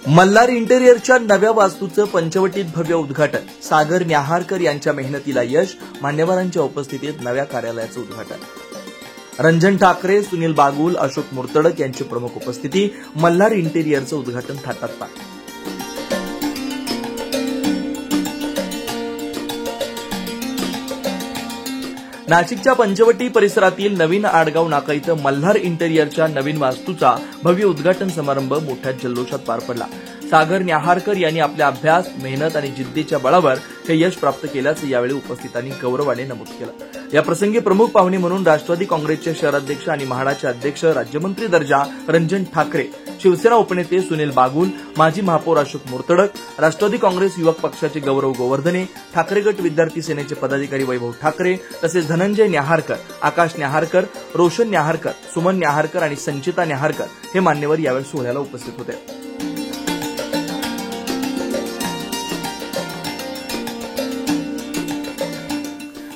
मल्हार इंटेरियरच्या नव्या वास्तूचं पंचवटीत भव्य उद्घाटन. सागर न्याहारकर यांच्या मेहनतीला यश. मान्यवरांच्या उपस्थितीत नव्या कार्यालयाचं उद्घाटन. रंजन ठाकरे, सुनील बागुल, अशोक मुर्तडक यांची प्रमुख उपस्थिती. मल्हार इंटेरियरचं उद्घाटन थाटात पार. नाशिकच्या पंचवटी परिसरातील नवीन आडगाव नाका इथं मल्हार इंटेरियरच्या नवीन वास्तूचा भव्य उद्घाटन समारंभ मोठ्या जल्लोषात पार पडला. सागर न्याहारकर यांनी आपल्या अभ्यास, मेहनत आणि जिद्दीच्या बळावर हे यश प्राप्त केल्याचं यावेळी उपस्थितांनी गौरवाने नमूद केलं. या प्रसंगी प्रमुख पाहुणे म्हणून राष्ट्रवादी काँग्रेसचे शहराध्यक्ष आणि म्हाडाचे अध्यक्ष, राज्यमंत्री दर्जा रंजन ठाकरे, शिवसेना उपनेते सुनील बागुल, माजी महापौर अशोक मुर्तडक, राष्ट्रवादी काँग्रेस युवक पक्षाचे गौरव गोवर्धने, ठाकरे गट विद्यार्थी सेनेचे पदाधिकारी वैभव ठाकरे, तसेच धनंजय न्याहारकर, आकाश न्याहारकर, रोशन न्याहारकर, सुमन न्याहारकर आणि संचिता न्याहारकर हे मान्यवर यावेळी सोहळ्याला उपस्थित होते.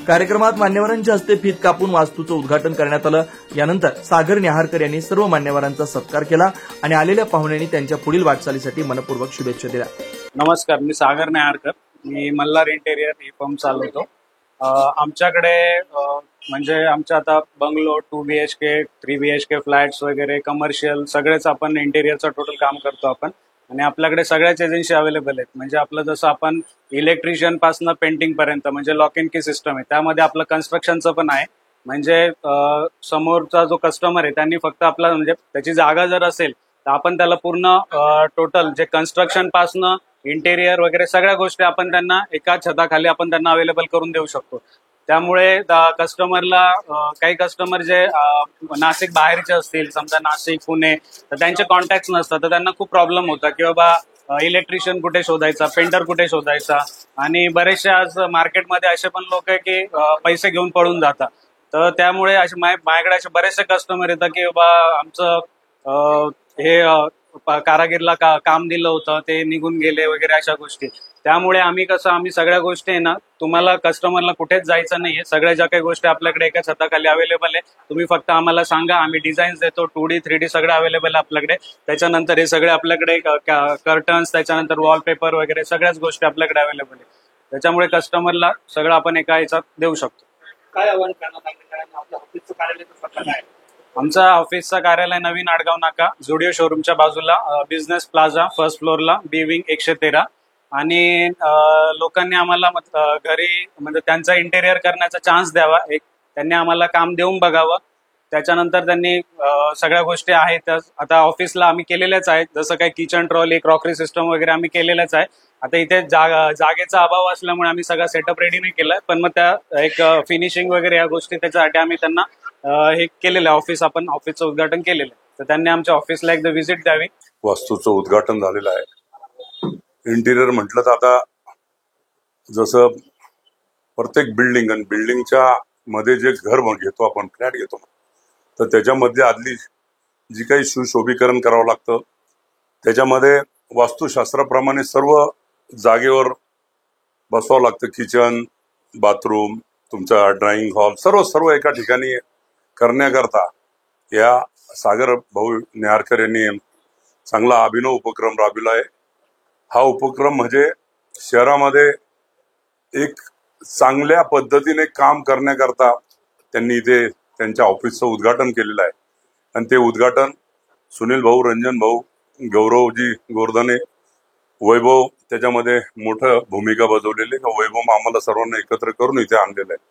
कार्यक्रमात मान्यवरांच्या हस्ते फीत कापून वास्तूचं उद्घाटन करण्यात आलं. यानंतर सागर न्याहारकर यांनी सर्व मान्यवरांचा सत्कार केला आणि आलेल्या पाहुण्यांनी त्यांच्या पुढील वाटचालीसाठी मनपूर्वक शुभेच्छा दिल्या. नमस्कार, मी सागर न्याहारकर. मी मल्हार इंटेरियर ही फर्म चालवतो. आमच्याकडे म्हणजे आमच्या आता बंगलो, 2 BHK, 3 BHK फ्लॅट्स वगैरे कमर्शियल सगळेच आपण इंटेरियरचं टोटल काम करतो आपण. आणि आपल्याकडे सगळ्याच एजन्सी अवेलेबल आहेत. म्हणजे आपलं जसं आपण इलेक्ट्रिशियन पासून पेंटिंग पर्यंत म्हणजे लॉक इन की सिस्टम आहे, त्यामध्ये आपलं कन्स्ट्रक्शनचं पण आहे. म्हणजे समोरचा जो कस्टमर आहे त्यांनी फक्त आपला म्हणजे त्याची जागा जर असेल तर आपण त्याला पूर्ण टोटल जे कन्स्ट्रक्शन पासनं इंटेरियर वगैरे सगळ्या गोष्टी आपण त्यांना एका छताखाली आपण त्यांना अवेलेबल करून देऊ शकतो. त्यामुळे कस्टमरला काही कस्टमर जे नाशिक बाहेरचे असतील, समजा नाशिक, पुणे, तर त्यांचे कॉन्टॅक्ट नसतात, तर त्यांना खूप प्रॉब्लेम होता की बाबा इलेक्ट्रिशियन कुठे शोधायचा, पेंटर कुठे शोधायचा. आणि बरेचसे आज मार्केटमध्ये असे पण लोक आहे की पैसे घेऊन पळून जातात. तर त्यामुळे असे माझ्याकडे असे बरेचसे कस्टमर येतात की बाबा आमचं हे कारागीरला काम दिलं होतं, ते निघून गेले वगैरे अशा गोष्टी. त्यामुळे आम्ही सगळ्या गोष्टी आहे ना, तुम्हाला कस्टमरला कुठेच जायचं नाहीये. सगळ्या ज्या काही गोष्टी आपल्याकडे एका छताखाली अवेलेबल आहे. तुम्ही फक्त आम्हाला सांगा, आम्ही डिझाईन्स देतो. 2D 3D सगळं अवेलेबल आहे आपल्याकडे. त्याच्यानंतर हे सगळे आपल्याकडे कर्टन्स, त्याच्यानंतर वॉलपेपर वगैरे सगळ्याच गोष्टी आपल्याकडे अवेलेबल आहे. त्याच्यामुळे कस्टमरला सगळं आपण एका याच्यात देऊ शकतो. काय आव्हान करणार ऑफिसचं कार्यालय? आमचं ऑफिसचं कार्यालय नवीन आडगाव नाका, जुडिओ शोरूमच्या बाजूला, बिझनेस प्लाझा, फर्स्ट फ्लोअरला, बी विंग 113. आणि लोकांनी आम्हाला घरी म्हणजे त्यांचा इंटेरियर करण्याचा चान्स द्यावा. त्यांनी आम्हाला काम देऊन बघावं. त्याच्यानंतर त्यांनी सगळ्या गोष्टी आहेत आता ऑफिसला आम्ही केलेल्याच आहेत. जसं काही किचन ट्रॉली, क्रॉकरी सिस्टम वगैरे आम्ही केलेल्याच आहे. आता इथे जागेचा अभाव असल्यामुळे आम्ही सगळा सेटअप रेडी नाही केलाय, पण मग त्या एक फिनिशिंग वगैरे या गोष्टी त्याच्यासाठी आम्ही त्यांना हे केलेलं आहे. आपण ऑफिसचं उद्घाटन केलेलं आहे, तर त्यांनी आमच्या ऑफिसला एकदा व्हिजिट द्यावी. वास्तूचं उद्घाटन झालेलं आहे. इंटिरियर म्हटलं तर आता जसं प्रत्येक बिल्डिंग आणि बिल्डिंगच्या मध्ये जे घर घेतो आपण, फ्लॅट घेतो, तर त्याच्यामध्ये आदली जी काही सुशोभीकरण करावं लागतं, त्याच्यामध्ये वास्तुशास्त्राप्रमाणे सर्व जागेवर बसवावं लागतं. किचन, बाथरूम, तुमचा ड्रायव्हिंग हॉल सर्व एका ठिकाणी करण्याकरता या सागर भाऊ न्याहारकर यांनी चांगला अभिनव उपक्रम राबविला आहे. हा उपक्रम म्हणजे शहरामध्ये एक चांगल्या पद्धतीने काम करण्याकरता त्यांनी इथे त्यांच्या ऑफिसचं उद्घाटन केलेलं आहे. आणि ते उद्घाटन सुनील भाऊ, रंजन भाऊ, गौरवजी गोवर्धने, वैभव त्याच्यामध्ये मोठं भूमिका बजावलेली. वैभव आम्हाला सर्वांना एकत्र करून इथे आणलेलं आहे.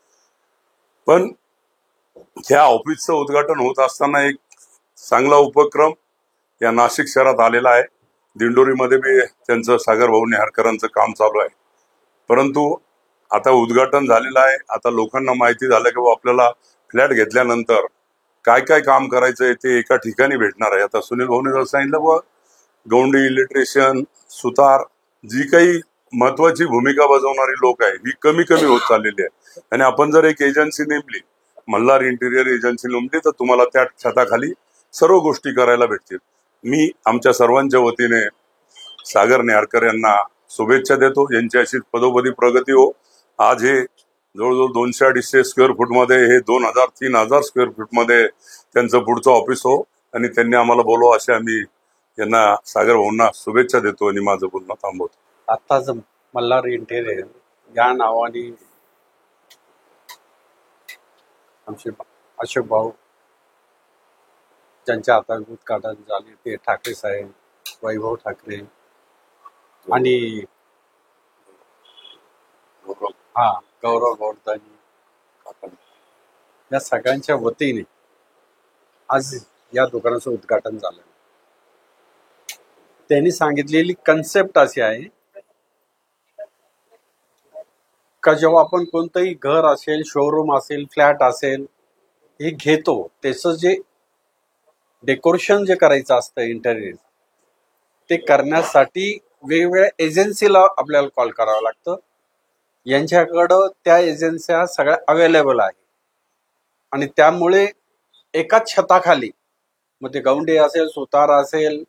पण ह्या ऑफिसचं उद्घाटन होत असताना एक चांगला उपक्रम या नाशिक शहरात आलेला आहे. दिंडोरीमध्ये बी त्यांचं सागर भाऊ न्याहारकरांचं काम चालू आहे. परंतु आता उद्घाटन झालेलं आहे. आता लोकांना माहिती झालं की आपल्याला फ्लॅट घेतल्यानंतर काय काय काम करायचं आहे ते एका ठिकाणी भेटणार आहे. आता सुनील भाऊने जर सांगितलं बघ, गौंडी, इलेक्ट्रिशियन, सुतार, जी काही महत्वाची भूमिका बजावणारी लोक आहे ही कमी होत चाललेली आहे. आणि आपण जर एक एजन्सी नेमली, मल्हार इंटिरियर एजन्सी नेमली, तर तुम्हाला त्या छताखाली सर्व गोष्टी करायला भेटतील. मी आमच्या सर्वांच्या वतीने सागर न्याहारकर यांना शुभेच्छा देतो. यांची अशी पदोपदी प्रगती हो. आज हे जवळजवळ 200-250 स्क्वेअर फूटमध्ये, हे 2000-3000 स्क्वेअर फूटमध्ये त्यांचं पुढचं ऑफिस हो. आणि त्यांनी आम्हाला बोलवा असे आम्ही यांना सागर भाऊंना शुभेच्छा देतो आणि माझं बोलणं थांबवतो. आत्ताच मल्हार इंटेरियर या नावाने आमचे अशोक भाऊ ज्यांच्या हातात उद्घाटन झाले ते ठाकरे साहेब, वैभव ठाकरे आणि गौरव गोडदानी या सगळ्यांच्या वतीने आज या दुकानाचं उद्घाटन झालं. त्यांनी सांगितलेली कन्सेप्ट अशी आहे का जेव्हा आपण कोणतंही घर असेल, शोरूम असेल, फ्लॅट असेल हे घेतो, त्याचं जे डेकोरेशन जे करायचं असतं इंटेरियर, ते करण्यासाठी वेगवेगळ्या एजन्सीला आपल्याला कॉल करावं लागतं. यांच्याकडं त्या एजन्स्या सगळ्या अवेलेबल आहे आणि त्यामुळे एकाच छताखाली मग ते गौंडे असेल, सुतार असेल,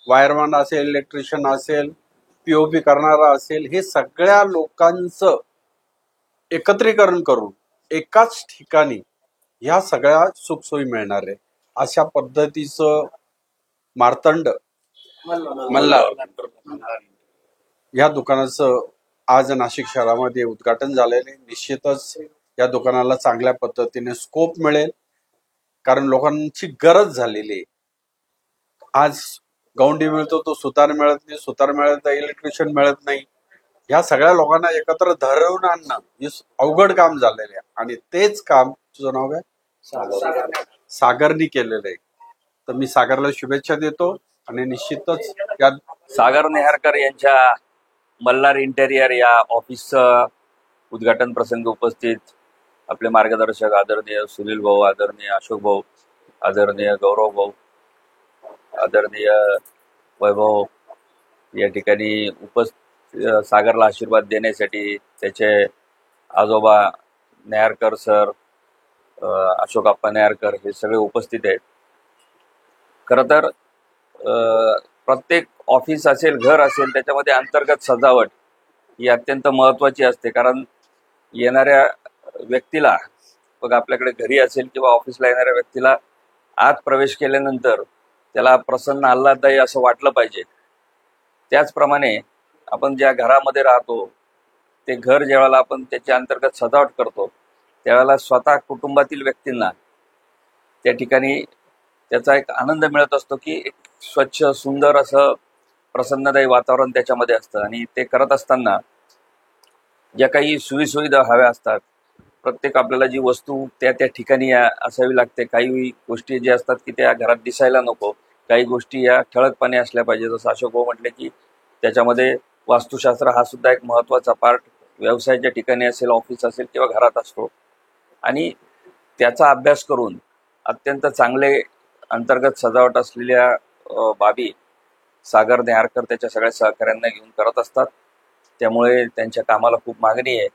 वायरमॅन असेल, इलेक्ट्रिशियन असेल, पीओपी करणारा असेल, हे सगळ्या लोकांचं एकत्रीकरण करून एकाच ठिकाणी ह्या सगळ्या सुखसोयी मिळणार आहे. अशा पद्धतीचं मार्तंड मल्हार या दुकानाचं आज नाशिक शहरामध्ये उद्घाटन झालेलं आहे. निश्चितच या दुकानाला चांगल्या पद्धतीने स्कोप मिळेल, कारण लोकांची गरज झालेली आहे. आज गौंडी मिळतो तो सुतार मिळत नाही, सुतार मिळत नाही, इलेक्ट्रिशियन मिळत नाही. या सगळ्या लोकांना एकत्र धरून आणणं हे अवघड काम झालेलं आहे आणि तेच काम तुझं नाव काय सागरनी केलेलं आहे. तर मी सागरला शुभेच्छा देतो आणि निश्चितच या सागर नेहरकर यांच्या मल्हार इंटेरियर या ऑफिसचं उद्घाटन प्रसंगी उपस्थित आपले मार्गदर्शक आदरणीय सुनील भाऊ, आदरणीय अशोक भाऊ, आदरणीय गौरव भाऊ, आदरणीय वैभव या ठिकाणी सागरला आशीर्वाद देण्यासाठी त्याचे आजोबा नेहरकर सर, अशोक आप्पा नेहरकर हे सगळे उपस्थित आहेत. खरं तर प्रत्येक ऑफिस असेल, घर असेल, त्याच्यामध्ये अंतर्गत सजावट ही अत्यंत महत्त्वाची असते. कारण येणाऱ्या व्यक्तीला, बघा आपल्याकडे घरी असेल किंवा ऑफिसला येणाऱ्या व्यक्तीला आत प्रवेश केल्यानंतर त्याला प्रसन्न आल्हाददायी असं वाटलं पाहिजे. त्याचप्रमाणे आपण ज्या घरामध्ये राहतो ते घर ज्यावेळेला आपण त्याची अंतर्गत सजावट करतो त्यावेळेला स्वतः कुटुंबातील व्यक्तींना त्या ठिकाणी त्याचा एक आनंद मिळत असतो की एक स्वच्छ सुंदर असं प्रसन्नदायी वातावरण त्याच्यामध्ये असतं. आणि ते करत असताना ज्या काही सोयीसुविधा हव्या असतात, प्रत्येक आपल्याला जी वस्तू त्या ठिकाणी असावी लागते. काही गोष्टी ज्या असतात की त्या घरात दिसायला नको, काही गोष्टी या ठळकपणे असल्या पाहिजे. जसं अशोक भाऊ म्हटले की त्याच्यामध्ये वास्तुशास्त्र हा सुद्धा एक महत्त्वाचा पार्ट व्यवसायाच्या ठिकाणी असेल, ऑफिस असेल किंवा घरात असतो. आणि त्याचा अभ्यास करून अत्यंत चांगले अंतर्गत सजावट असलेल्या बाबी सागर नेहरकर त्याच्या सगळ्या सहकाऱ्यांना घेऊन करत असतात. त्यामुळे त्यांच्या कामाला खूप मागणी आहे.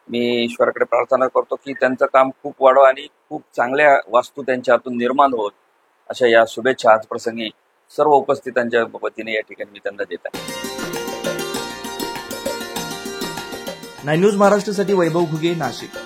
मी ईश्वराकडे प्रार्थना करतो की त्यांचं काम खूप वाढो आणि खूप चांगल्या वास्तू त्यांच्या हातून निर्माण होत. अशा या शुभेच्छा आज प्रसंगी सर्व उपस्थितांच्या वतीने या ठिकाणी मी त्यांना देत आहे. 9 न्यूज महाराष्ट्रासाठी वैभव घुगे, नाशिक.